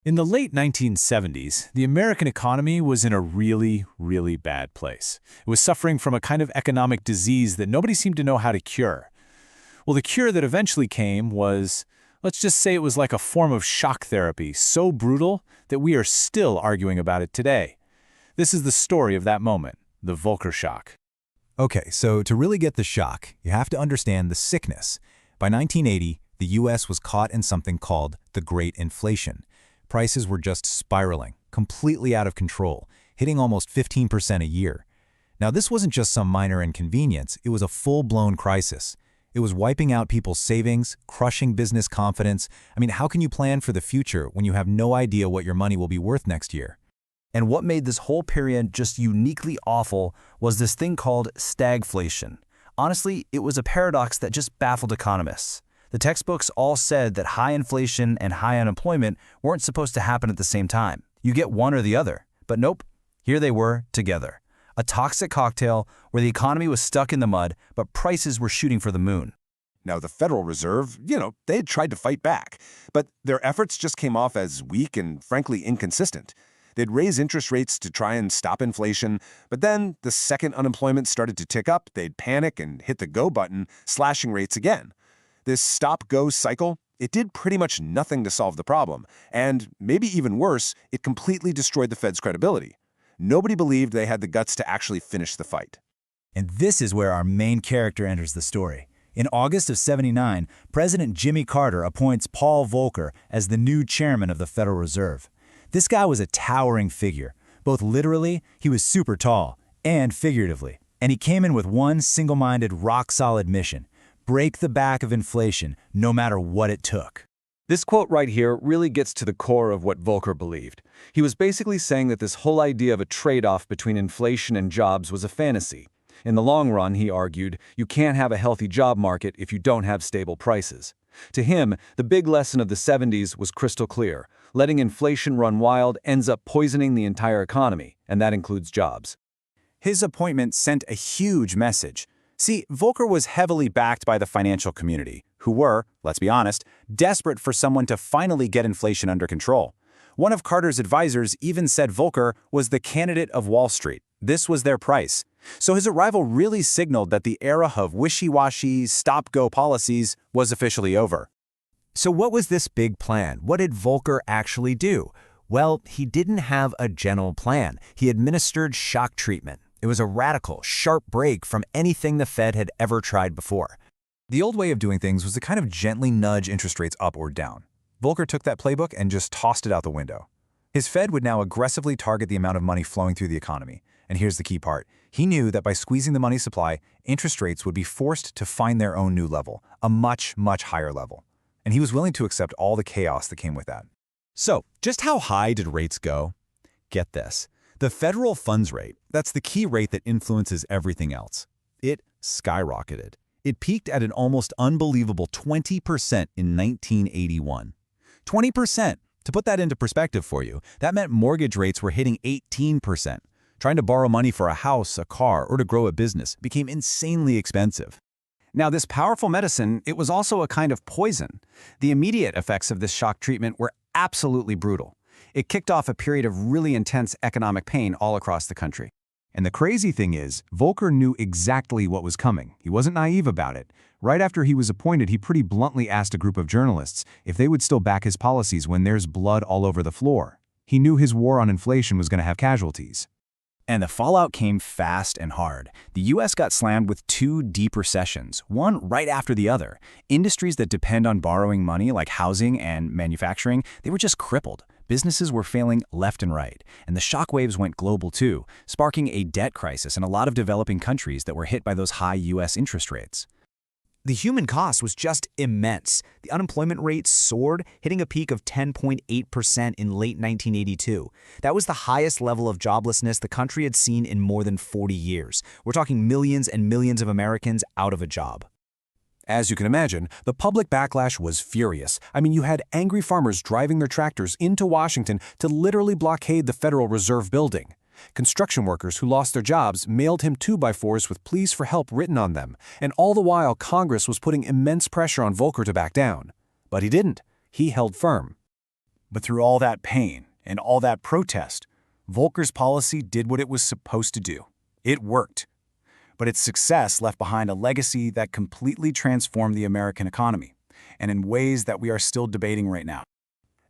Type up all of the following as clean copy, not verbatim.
In the late 1970s, the American economy was in a really, really bad place. It was suffering from a kind of economic disease that nobody seemed to know how to cure. Well, the cure that eventually came was, let's just say it was like a form of shock therapy, so brutal that we are still arguing about it today. This is the story of that moment, the Volcker Shock. Okay, so to really get the shock, you have to understand the sickness. By 1980, the U.S. was caught in something called the Great Inflation. Prices were just spiraling, completely out of control, hitting almost 15% a year. Now, this wasn't just some minor inconvenience, it was a full-blown crisis. It was wiping out people's savings, crushing business confidence. I mean, how can you plan for the future when you have no idea what your money will be worth next year? And what made this whole period just uniquely awful was this thing called stagflation. Honestly, it was a paradox that just baffled economists. The textbooks all said that high inflation and high unemployment weren't supposed to happen at the same time. You get one or the other. But nope, here they were together. A toxic cocktail where the economy was stuck in the mud, but prices were shooting for the moon. Now, the Federal Reserve, they had tried to fight back, but their efforts just came off as weak and, frankly, inconsistent. They'd raise interest rates to try and stop inflation, but then the second unemployment started to tick up, they'd panic and hit the go button, slashing rates again. This stop-go cycle, it did pretty much nothing to solve the problem, and maybe even worse, it completely destroyed the Fed's credibility. Nobody believed they had the guts to actually finish the fight. And this is where our main character enters the story. In August of '79, President Jimmy Carter appoints Paul Volcker as the new chairman of the Federal Reserve. This guy was a towering figure. Both literally, he was super tall, and figuratively. And he came in with one single-minded, rock-solid mission: break the back of inflation, no matter what it took. This quote right here really gets to the core of what Volcker believed. He was basically saying that this whole idea of a trade-off between inflation and jobs was a fantasy. In the long run, he argued, you can't have a healthy job market if you don't have stable prices. To him, the big lesson of the '70s was crystal clear. Letting inflation run wild ends up poisoning the entire economy, and that includes jobs. His appointment sent a huge message. See, Volcker was heavily backed by the financial community, who were, let's be honest, desperate for someone to finally get inflation under control. One of Carter's advisors even said Volcker was the candidate of Wall Street. This was their price. So his arrival really signaled that the era of wishy-washy, stop-go policies was officially over. So what was this big plan? What did Volcker actually do? Well, he didn't have a general plan. He administered shock treatment. It was a radical, sharp break from anything the Fed had ever tried before. The old way of doing things was to kind of gently nudge interest rates up or down. Volcker took that playbook and just tossed it out the window. His Fed would now aggressively target the amount of money flowing through the economy. And here's the key part. He knew that by squeezing the money supply, interest rates would be forced to find their own new level, a much, much higher level. And he was willing to accept all the chaos that came with that. So, just how high did rates go? Get this. The federal funds rate, that's the key rate that influences everything else. It skyrocketed. It peaked at an almost unbelievable 20% in 1981. 20%! To put that into perspective for you, that meant mortgage rates were hitting 18%. Trying to borrow money for a house, a car, or to grow a business became insanely expensive. Now, this powerful medicine, it was also a kind of poison. The immediate effects of this shock treatment were absolutely brutal. It kicked off a period of really intense economic pain all across the country. And the crazy thing is, Volcker knew exactly what was coming. He wasn't naive about it. Right after he was appointed, he pretty bluntly asked a group of journalists if they would still back his policies when there's blood all over the floor. He knew his war on inflation was going to have casualties. And the fallout came fast and hard. The U.S. got slammed with two deep recessions, one right after the other. Industries that depend on borrowing money, like housing and manufacturing, they were just crippled. Businesses were failing left and right, and the shockwaves went global too, sparking a debt crisis in a lot of developing countries that were hit by those high U.S. interest rates. The human cost was just immense. The unemployment rate soared, hitting a peak of 10.8% in late 1982. That was the highest level of joblessness the country had seen in more than 40 years. We're talking millions and millions of Americans out of a job. As you can imagine, the public backlash was furious. I mean, you had angry farmers driving their tractors into Washington to literally blockade the Federal Reserve building. Construction workers who lost their jobs mailed him 2x4s with pleas for help written on them, and all the while Congress was putting immense pressure on Volcker to back down. But he didn't. He held firm. But through all that pain and all that protest, Volcker's policy did what it was supposed to do. It worked. But its success left behind a legacy that completely transformed the American economy, and in ways that we are still debating right now.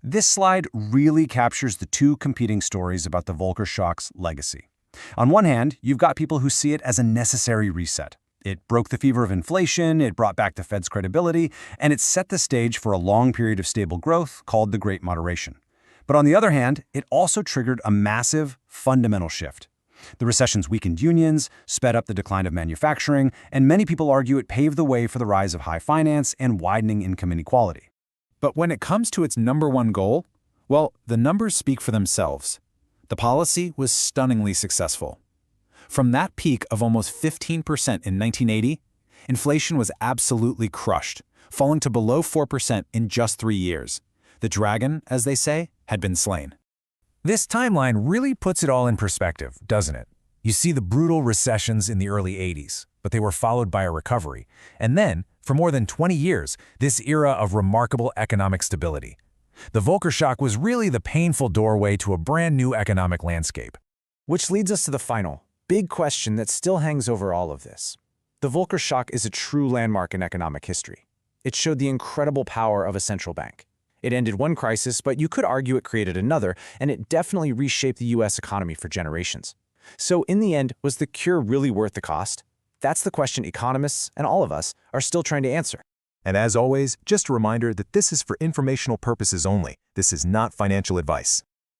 This slide really captures the two competing stories about the Volcker Shock's legacy. On one hand, you've got people who see it as a necessary reset. It broke the fever of inflation, it brought back the Fed's credibility, and it set the stage for a long period of stable growth called the Great Moderation. But on the other hand, it also triggered a massive, fundamental shift. The recessions weakened unions, sped up the decline of manufacturing, and many people argue it paved the way for the rise of high finance and widening income inequality. But when it comes to its #1 goal, well, the numbers speak for themselves. The policy was stunningly successful. From that peak of almost 15% in 1980, inflation was absolutely crushed, falling to below 4% in just 3 years. The dragon, as they say, had been slain. This timeline really puts it all in perspective, doesn't it? You see the brutal recessions in the early 80s, but they were followed by a recovery. And then, for more than 20 years, this era of remarkable economic stability. The Volcker Shock was really the painful doorway to a brand new economic landscape. Which leads us to the final, big question that still hangs over all of this. The Volcker Shock is a true landmark in economic history. It showed the incredible power of a central bank. It ended one crisis, but you could argue it created another, and it definitely reshaped the US economy for generations. So in the end, was the cure really worth the cost? That's the question economists and all of us are still trying to answer. And as always, just a reminder that this is for informational purposes only. This is not financial advice.